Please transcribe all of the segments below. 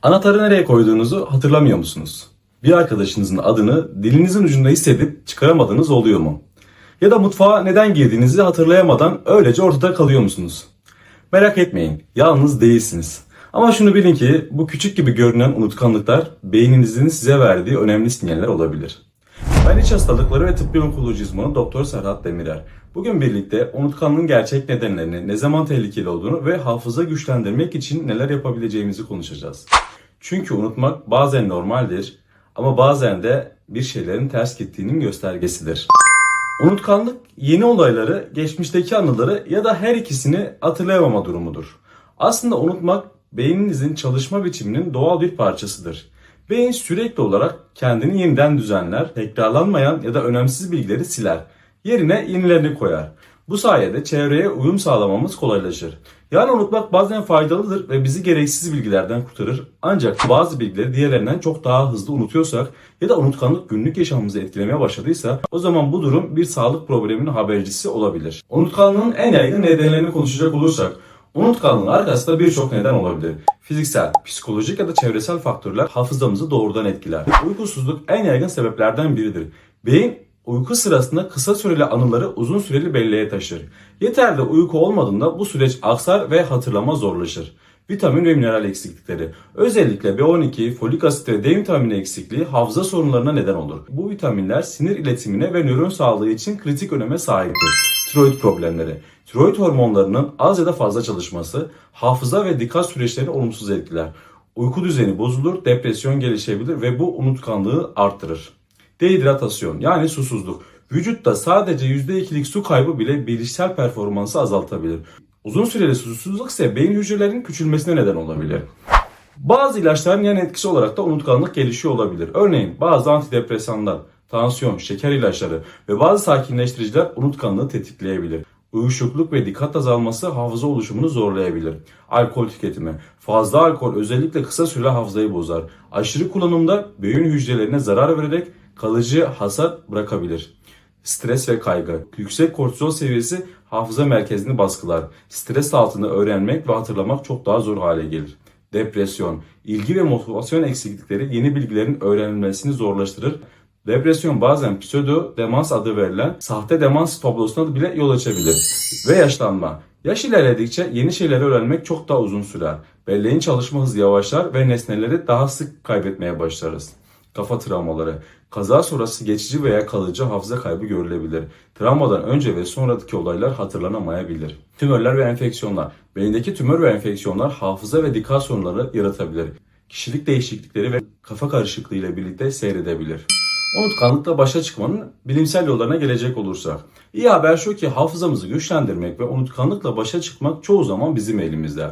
Anahtarı nereye koyduğunuzu hatırlamıyor musunuz? Bir arkadaşınızın adını dilinizin ucunda hissedip çıkaramadığınız oluyor mu? Ya da mutfağa neden girdiğinizi hatırlayamadan öylece ortada kalıyor musunuz? Merak etmeyin, yalnız değilsiniz. Ama şunu bilin ki bu küçük gibi görünen unutkanlıklar beyninizin size verdiği önemli sinyaller olabilir. Ben iç hastalıkları ve tıbbi onkoloji uzmanı Doktor Serhat Demirer. Bugün birlikte unutkanlığın gerçek nedenlerini, ne zaman tehlikeli olduğunu ve hafıza güçlendirmek için neler yapabileceğimizi konuşacağız. Çünkü unutmak bazen normaldir ama bazen de bir şeylerin ters gittiğinin göstergesidir. Unutkanlık yeni olayları, geçmişteki anıları ya da her ikisini hatırlayamama durumudur. Aslında unutmak beyninizin çalışma biçiminin doğal bir parçasıdır. Beyin sürekli olarak kendini yeniden düzenler, tekrarlanmayan ya da önemsiz bilgileri siler. Yerine yenilerini koyar. Bu sayede çevreye uyum sağlamamız kolaylaşır. Yani unutmak bazen faydalıdır ve bizi gereksiz bilgilerden kurtarır. Ancak bazı bilgileri diğerlerinden çok daha hızlı unutuyorsak ya da unutkanlık günlük yaşamımızı etkilemeye başladıysa o zaman bu durum bir sağlık probleminin habercisi olabilir. Unutkanlığın en yaygın nedenlerini konuşacak olursak, unutkanlığın arkasında birçok neden olabilir. Fiziksel, psikolojik ya da çevresel faktörler hafızamızı doğrudan etkiler. Uykusuzluk en yaygın sebeplerden biridir. Beyin uyku sırasında kısa süreli anıları uzun süreli belleğe taşır. Yeterli uyku olmadığında bu süreç aksar ve hatırlama zorlaşır. Vitamin ve mineral eksiklikleri. Özellikle B12, folik asit ve D vitamini eksikliği hafıza sorunlarına neden olur. Bu vitaminler sinir iletimine ve nöron sağlığı için kritik öneme sahiptir. Tiroid problemleri. Tiroid hormonlarının az ya da fazla çalışması hafıza ve dikkat süreçlerini olumsuz etkiler. Uyku düzeni bozulur, depresyon gelişebilir ve bu unutkanlığı artırır. Dehidratasyon yani susuzluk. Vücutta sadece %2'lik su kaybı bile bilişsel performansı azaltabilir. Uzun süreli susuzluk ise beyin hücrelerinin küçülmesine neden olabilir. Bazı ilaçların yan etkisi olarak da unutkanlık gelişiyor olabilir. Örneğin bazı antidepresanlar, tansiyon, şeker ilaçları ve bazı sakinleştiriciler unutkanlığı tetikleyebilir. Uyuşukluk ve dikkat azalması hafıza oluşumunu zorlayabilir. Alkol tüketimi. Fazla alkol özellikle kısa süreli hafızayı bozar. Aşırı kullanımda beyin hücrelerine zarar vererek kalıcı hasar bırakabilir. Stres ve kaygı. Yüksek kortizol seviyesi hafıza merkezini baskılar. Stres altında öğrenmek ve hatırlamak çok daha zor hale gelir. Depresyon. İlgi ve motivasyon eksiklikleri yeni bilgilerin öğrenilmesini zorlaştırır. Depresyon bazen pseudo demans adı verilen sahte demans tablosuna bile yol açabilir. Ve yaşlanma. Yaş ilerledikçe yeni şeyleri öğrenmek çok daha uzun sürer. Belleğin çalışma hızı yavaşlar ve nesneleri daha sık kaybetmeye başlarız. Kafa travmaları. Kaza sonrası geçici veya kalıcı hafıza kaybı görülebilir. Travmadan önce ve sonraki olaylar hatırlanamayabilir. Tümörler ve enfeksiyonlar. Beyindeki tümör ve enfeksiyonlar hafıza ve dikkat sorunları yaratabilir. Kişilik değişiklikleri ve kafa karışıklığı ile birlikte seyredebilir. Unutkanlıkla başa çıkmanın bilimsel yollarına gelecek olursak. İyi haber şu ki hafızamızı güçlendirmek ve unutkanlıkla başa çıkmak çoğu zaman bizim elimizde.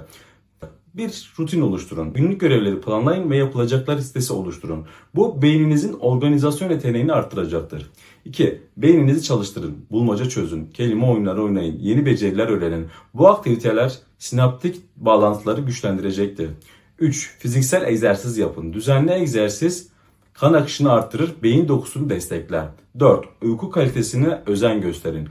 Bir rutin oluşturun. Günlük görevleri planlayın ve yapılacaklar listesi oluşturun. Bu beyninizin organizasyon yeteneğini arttıracaktır. 2. Beyninizi çalıştırın. Bulmaca çözün. Kelime oyunları oynayın. Yeni beceriler öğrenin. Bu aktiviteler sinaptik bağlantıları güçlendirecektir. 3. Fiziksel egzersiz yapın. Düzenli egzersiz kan akışını arttırır, beyin dokusunu destekler. 4. Uyku kalitesine özen gösterin.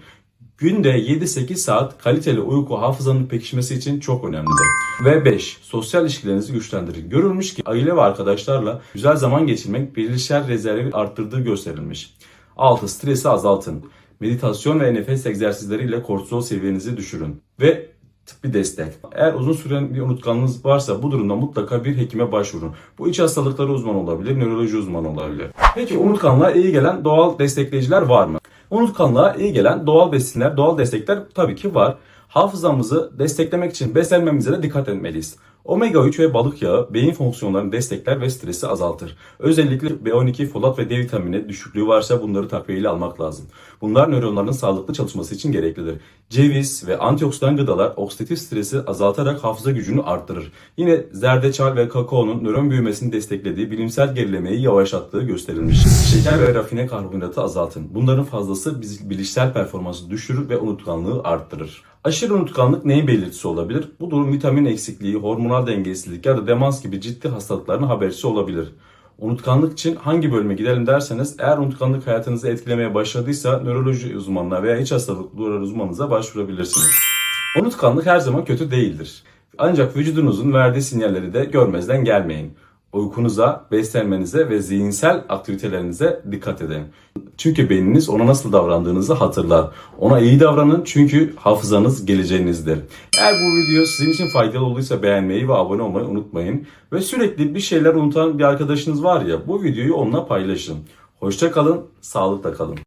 Günde 7-8 saat kaliteli uyku hafızanın pekişmesi için çok önemlidir. Ve 5. Sosyal ilişkilerinizi güçlendirin. Görülmüş ki aile ve arkadaşlarla güzel zaman geçirmek bilişsel rezervi arttırdığı gösterilmiş. 6. Stresi azaltın. Meditasyon ve nefes egzersizleriyle kortizol seviyenizi düşürün. Ve tıbbi destek. Eğer uzun süren bir unutkanlığınız varsa bu durumda mutlaka bir hekime başvurun. Bu iç hastalıkları uzmanı olabilir, nöroloji uzmanı olabilir. Peki unutkanlığa iyi gelen doğal destekleyiciler var mı? Unutkanlığa iyi gelen doğal besinler, doğal destekler tabii ki var. Hafızamızı desteklemek için beslenmemize de dikkat etmeliyiz. Omega 3 ve balık yağı beyin fonksiyonlarını destekler ve stresi azaltır. Özellikle B12, folat ve D vitamini düşüklüğü varsa bunları takviyeyle almak lazım. Bunlar nöronların sağlıklı çalışması için gereklidir. Ceviz ve antioksidan gıdalar oksidatif stresi azaltarak hafıza gücünü arttırır. Yine zerdeçal ve kakaonun nöron büyümesini desteklediği bilimsel gerilemeyi yavaşlattığı gösterilmiş. Şeker ve rafine karbonhidratı azaltın. Bunların fazlası bilişsel performansı düşürür ve unutkanlığı arttırır. Aşırı unutkanlık neyin belirtisi olabilir? Bu durum vitamin eksikliği, hormonal dengesizlik ya da demans gibi ciddi hastalıkların habercisi olabilir. Unutkanlık için hangi bölüme gidelim derseniz, eğer unutkanlık hayatınızı etkilemeye başladıysa nöroloji uzmanına veya iç hastalıkları uzmanınıza başvurabilirsiniz. Unutkanlık her zaman kötü değildir. Ancak vücudunuzun verdiği sinyalleri de görmezden gelmeyin. Uykunuza, beslenmenize ve zihinsel aktivitelerinize dikkat edin. Çünkü beyniniz ona nasıl davrandığınızı hatırlar. Ona iyi davranın çünkü hafızanız geleceğinizdir. Eğer bu video sizin için faydalı olduysa beğenmeyi ve abone olmayı unutmayın. Ve sürekli bir şeyler unutan bir arkadaşınız var ya, bu videoyu onunla paylaşın. Hoşça kalın, sağlıkla kalın.